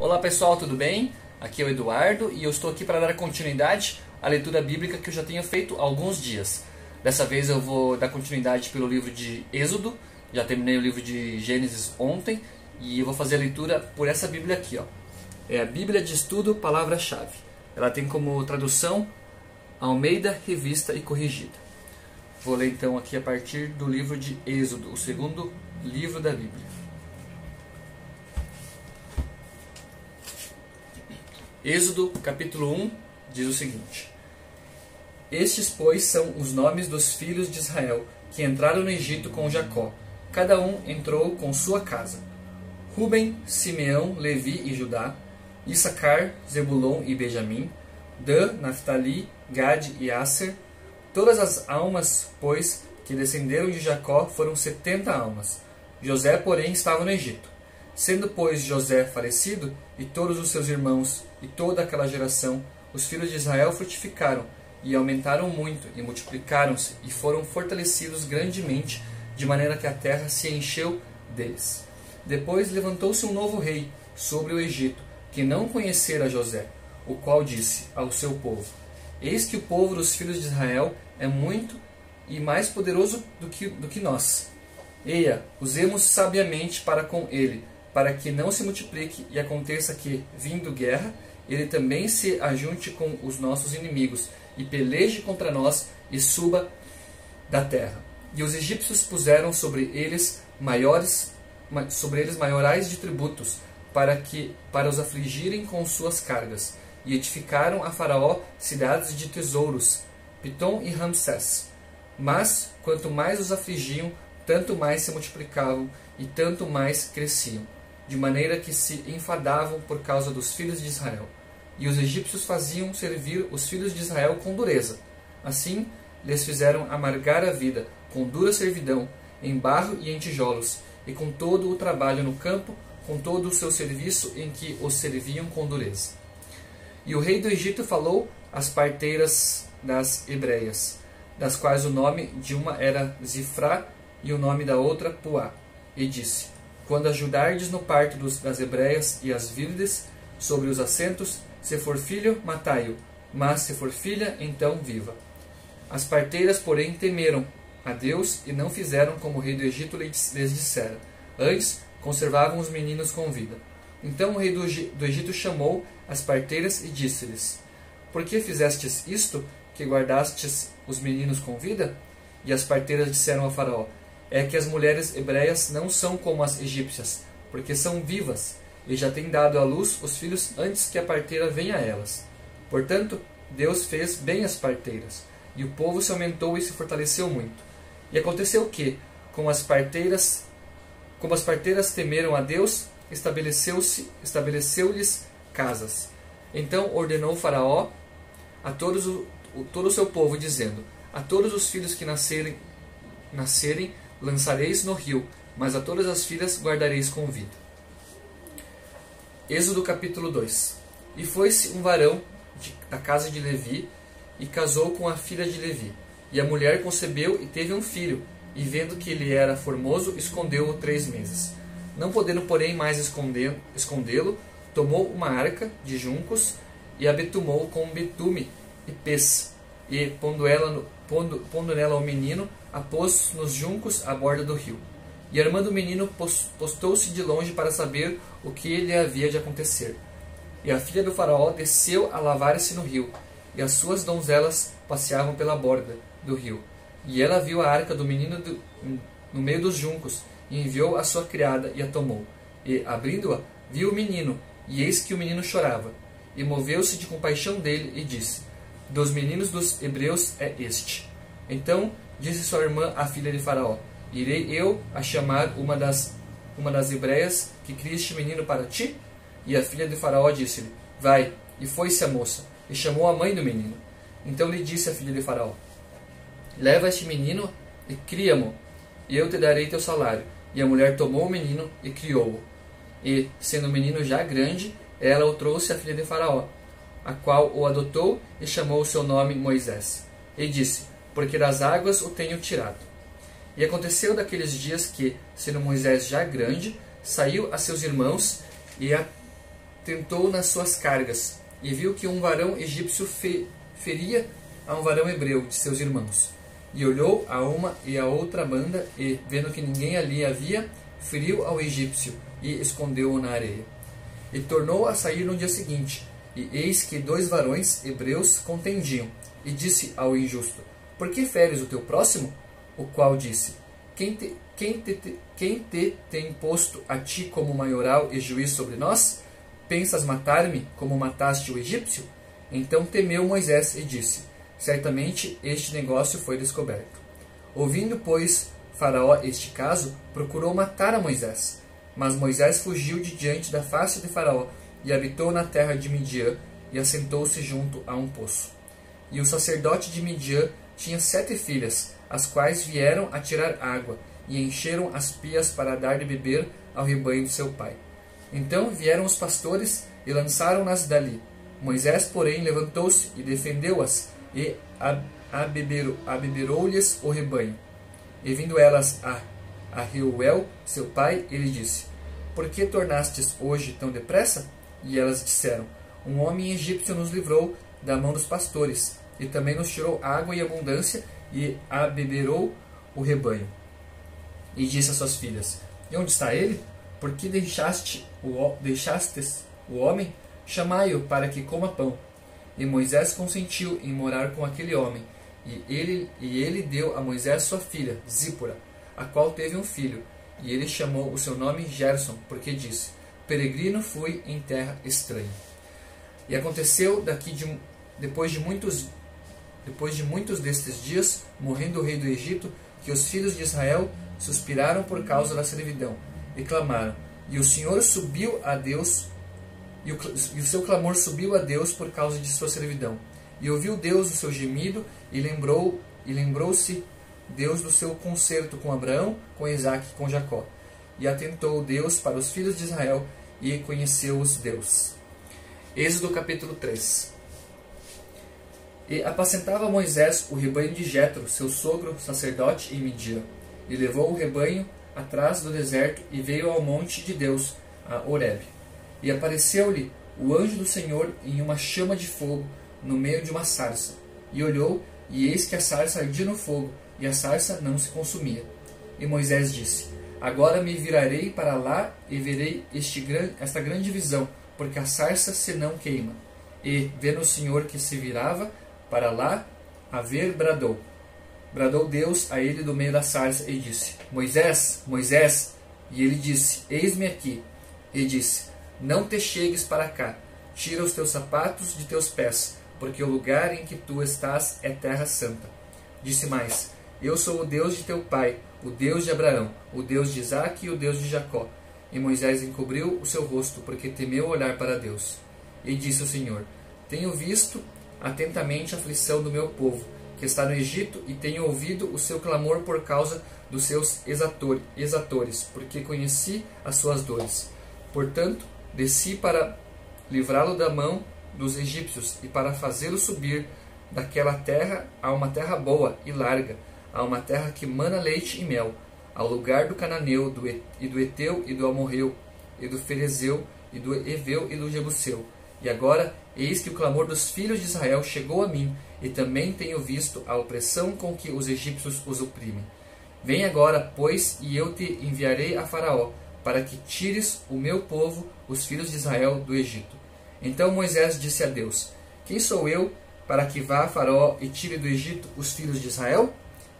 Olá pessoal, tudo bem? Aqui é o Eduardo e eu estou aqui para dar continuidade à leitura bíblica que eu já tenho feito há alguns dias. Dessa vez eu vou dar continuidade pelo livro de Êxodo, já terminei o livro de Gênesis ontem e eu vou fazer a leitura por essa Bíblia aqui, ó. É a Bíblia de Estudo Palavra-Chave. Ela tem como tradução Almeida, Revista e Corrigida. Vou ler então aqui a partir do livro de Êxodo, o segundo livro da Bíblia. Êxodo capítulo 1 diz o seguinte: Estes, pois, são os nomes dos filhos de Israel que entraram no Egito com Jacó. Cada um entrou com sua casa: Ruben, Simeão, Levi e Judá, Issacar, Zebulon e Benjamim, Dan, Naftali, Gade e Asser. Todas as almas, pois, que descenderam de Jacó foram 70 almas. José, porém, estava no Egito. Sendo, pois, José falecido, e todos os seus irmãos, e toda aquela geração, os filhos de Israel frutificaram, e aumentaram muito, e multiplicaram-se, e foram fortalecidos grandemente, de maneira que a terra se encheu deles. Depois levantou-se um novo rei sobre o Egito, que não conhecera José, o qual disse ao seu povo: Eis que o povo dos filhos de Israel é muito e mais poderoso do que nós. Eia, usemos sabiamente para com ele, para que não se multiplique e aconteça que, vindo guerra, ele também se ajunte com os nossos inimigos e peleje contra nós e suba da terra. E os egípcios puseram sobre eles maiorais de tributos, para os afligirem com suas cargas, e edificaram a Faraó cidades de tesouros, Pitom e Ramsés. Mas, quanto mais os afligiam, tanto mais se multiplicavam e tanto mais cresciam, de maneira que se enfadavam por causa dos filhos de Israel. E os egípcios faziam servir os filhos de Israel com dureza. Assim, lhes fizeram amargar a vida, com dura servidão, em barro e em tijolos, e com todo o trabalho no campo, com todo o seu serviço em que os serviam com dureza. E o rei do Egito falou às parteiras das hebreias, das quais o nome de uma era Zifrá e o nome da outra Puá, e disse: Quando ajudardes no parto das hebreias e as virdes sobre os assentos, se for filho, matai-o, mas se for filha, então viva. As parteiras, porém, temeram a Deus e não fizeram como o rei do Egito lhes dissera. Antes, conservavam os meninos com vida. Então o rei do Egito chamou as parteiras e disse-lhes: Por que fizestes isto, que guardastes os meninos com vida? E as parteiras disseram a Faraó: É que as mulheres hebreias não são como as egípcias, porque são vivas, e já têm dado à luz os filhos antes que a parteira venha a elas. Portanto, Deus fez bem as parteiras, e o povo se aumentou e se fortaleceu muito. E aconteceu que, como as parteiras temeram a Deus, estabeleceu-lhes casas. Então ordenou Faraó a todo o seu povo, dizendo: A todos os filhos que nascerem, lançareis no rio, mas a todas as filhas guardareis com vida. Êxodo capítulo 2. E foi-se um varão da casa de Levi, e casou com a filha de Levi. E a mulher concebeu e teve um filho, e vendo que ele era formoso, escondeu-o 3 meses. Não podendo, porém, mais escondê-lo, tomou uma arca de juncos, e a betumou com betume e pez, e, pondo nela o menino, a pôs nos juncos à borda do rio. E armando o menino, postou-se de longe para saber o que lhe havia de acontecer. E a filha do faraó desceu a lavar-se no rio, e as suas donzelas passeavam pela borda do rio. E ela viu a arca do menino no meio dos juncos, e enviou a sua criada, e a tomou. E, abrindo-a, viu o menino, e eis que o menino chorava. E moveu-se de compaixão dele, e disse: Dos meninos dos hebreus é este. Então disse sua irmã, a filha de Faraó: Irei eu a chamar uma das hebreias que cria este menino para ti? E a filha de Faraó disse-lhe: Vai. E foi-se a moça, e chamou a mãe do menino. Então lhe disse a filha de Faraó: Leva este menino e cria-mo, e eu te darei teu salário. E a mulher tomou o menino e criou-o. E, sendo o menino já grande, ela o trouxe à filha de Faraó, a qual o adotou e chamou o seu nome Moisés. E disse: Porque das águas o tenho tirado. E aconteceu daqueles dias que, sendo Moisés já grande, saiu a seus irmãos e tentou nas suas cargas, e viu que um varão egípcio feria a um varão hebreu de seus irmãos. E olhou a uma e a outra banda, e, vendo que ninguém ali havia, feriu ao egípcio, e escondeu-o na areia. E tornou a sair no dia seguinte, e eis que 2 varões hebreus contendiam. E disse ao injusto: Por que feres o teu próximo? O qual disse: Quem te tem posto a ti como maioral e juiz sobre nós? Pensas matar-me como mataste o egípcio? Então temeu Moisés e disse: Certamente este negócio foi descoberto. Ouvindo, pois, Faraó este caso, procurou matar a Moisés. Mas Moisés fugiu de diante da face de Faraó e habitou na terra de Midian e assentou-se junto a um poço. E o sacerdote de Midian tinha 7 filhas, as quais vieram a tirar água e encheram as pias para dar de beber ao rebanho de seu pai. Então vieram os pastores e lançaram-nas dali. Moisés, porém, levantou-se e defendeu-as e abeberou-lhes o rebanho. E vindo elas a Reuel, seu pai, ele disse: Por que tornastes hoje tão depressa? E elas disseram: Um homem egípcio nos livrou da mão dos pastores, e também nos tirou água em abundância, e abeberou o rebanho. E disse às suas filhas: E onde está ele? Por que deixastes o homem? Chamai-o para que coma pão. E Moisés consentiu em morar com aquele homem, e ele deu a Moisés sua filha, Zípora, a qual teve um filho, e ele chamou o seu nome Gerson, porque disse: Peregrino fui em terra estranha. E aconteceu depois de muitos destes dias, morrendo o rei do Egito, que os filhos de Israel suspiraram por causa da servidão, e clamaram, e o Senhor subiu a Deus, e o seu clamor subiu a Deus por causa de sua servidão. E ouviu Deus o seu gemido, e lembrou-se Deus do seu concerto com Abraão, com Isaque e com Jacó. E atentou Deus para os filhos de Israel, e conheceu-os Deus. Êxodo capítulo 3. E apacentava Moisés o rebanho de Jetro, seu sogro, sacerdote em Midian. E levou o rebanho atrás do deserto, e veio ao monte de Deus, a Horebe. E apareceu-lhe o anjo do Senhor em uma chama de fogo, no meio de uma sarça. E olhou, e eis que a sarça ardia no fogo, e a sarça não se consumia. E Moisés disse: Agora me virarei para lá, e verei esta grande visão, porque a sarça se não queima. E, vendo o Senhor que se virava para lá, a ver, bradou. Bradou Deus a ele do meio da sarça, e disse: Moisés, Moisés. E ele disse: Eis-me aqui. E disse: Não te chegues para cá, tira os teus sapatos de teus pés, porque o lugar em que tu estás é terra santa. Disse mais: Eu sou o Deus de teu pai, o Deus de Abraão, o Deus de Isaque e o Deus de Jacó. E Moisés encobriu o seu rosto, porque temeu olhar para Deus. E disse o Senhor: Tenho visto atentamente a aflição do meu povo, que está no Egito, e tenho ouvido o seu clamor por causa dos seus exatores, porque conheci as suas dores. Portanto, desci para livrá-lo da mão dos egípcios, e para fazê-lo subir daquela terra a uma terra boa e larga, a uma terra que mana leite e mel, ao lugar do cananeu, e do Eteu, e do Amorreu, e do Ferezeu, e do Eveu, e do Jebuseu. E agora, eis que o clamor dos filhos de Israel chegou a mim, e também tenho visto a opressão com que os egípcios os oprimem. Vem agora, pois, e eu te enviarei a Faraó, para que tires o meu povo, os filhos de Israel, do Egito. Então Moisés disse a Deus: Quem sou eu, para que vá a Faraó e tire do Egito os filhos de Israel?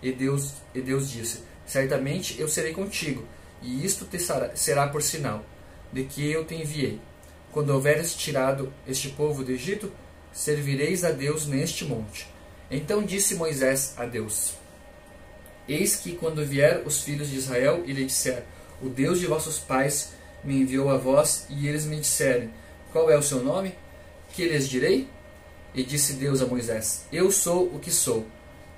E Deus disse: Certamente eu serei contigo, e isto te será por sinal, de que eu te enviei. Quando houveres tirado este povo do Egito, servireis a Deus neste monte. Então disse Moisés a Deus: Eis que quando vier os filhos de Israel e lhe disser: O Deus de vossos pais me enviou a vós, e eles me disserem: Qual é o seu nome? Que lhes direi? E disse Deus a Moisés: Eu sou o que sou.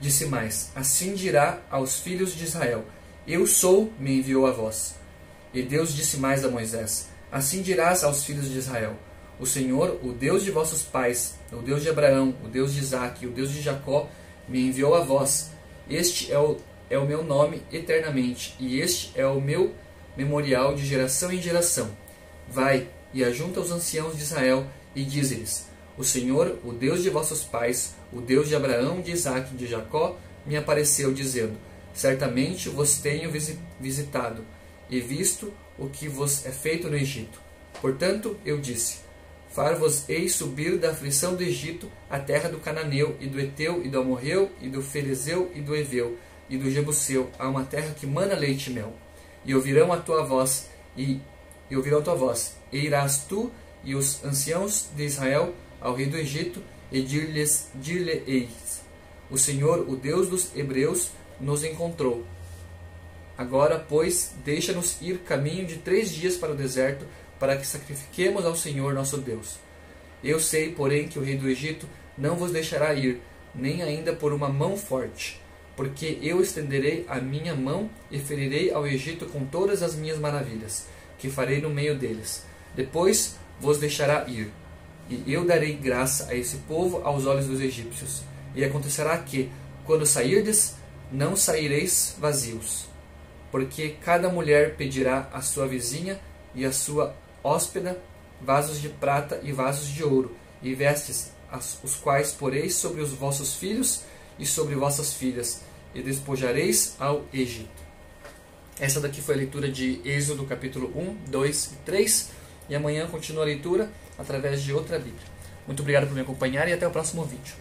Disse mais: Assim dirá aos filhos de Israel: Eu sou, me enviou a vós. E Deus disse mais a Moisés: Assim dirás aos filhos de Israel: O Senhor, o Deus de vossos pais, o Deus de Abraão, o Deus de Isaque e o Deus de Jacó, me enviou a vós. Este é o meu nome eternamente, e este é o meu memorial de geração em geração. Vai, e ajunta os anciãos de Israel, e diz-lhes: O Senhor, o Deus de vossos pais, o Deus de Abraão, de Isaque e de Jacó, me apareceu, dizendo: Certamente vos tenho visitado, e visto o que vos é feito no Egito. Portanto, eu disse: Far-vos-ei subir da aflição do Egito, a terra do Cananeu, e do Eteu, e do Amorreu, e do Ferezeu, e do Eveu, e do Jebuseu, a uma terra que mana leite e mel. E ouvirão a tua voz, e irás tu e os anciãos de Israel ao rei do Egito, e dir-lhe-eis: O Senhor, o Deus dos hebreus, nos encontrou. Agora, pois, deixa-nos ir caminho de 3 dias para o deserto, para que sacrifiquemos ao Senhor nosso Deus. Eu sei, porém, que o rei do Egito não vos deixará ir, nem ainda por uma mão forte, porque eu estenderei a minha mão e ferirei ao Egito com todas as minhas maravilhas, que farei no meio deles. Depois vos deixará ir, e eu darei graça a esse povo aos olhos dos egípcios. E acontecerá que, quando sairdes, não saireis vazios, porque cada mulher pedirá à sua vizinha e à sua hóspeda vasos de prata e vasos de ouro, e vestes, os quais poreis sobre os vossos filhos e sobre vossas filhas, e despojareis ao Egito. Essa daqui foi a leitura de Êxodo capítulo 1, 2 e 3, e amanhã continua a leitura através de outra Bíblia. Muito obrigado por me acompanhar e até o próximo vídeo.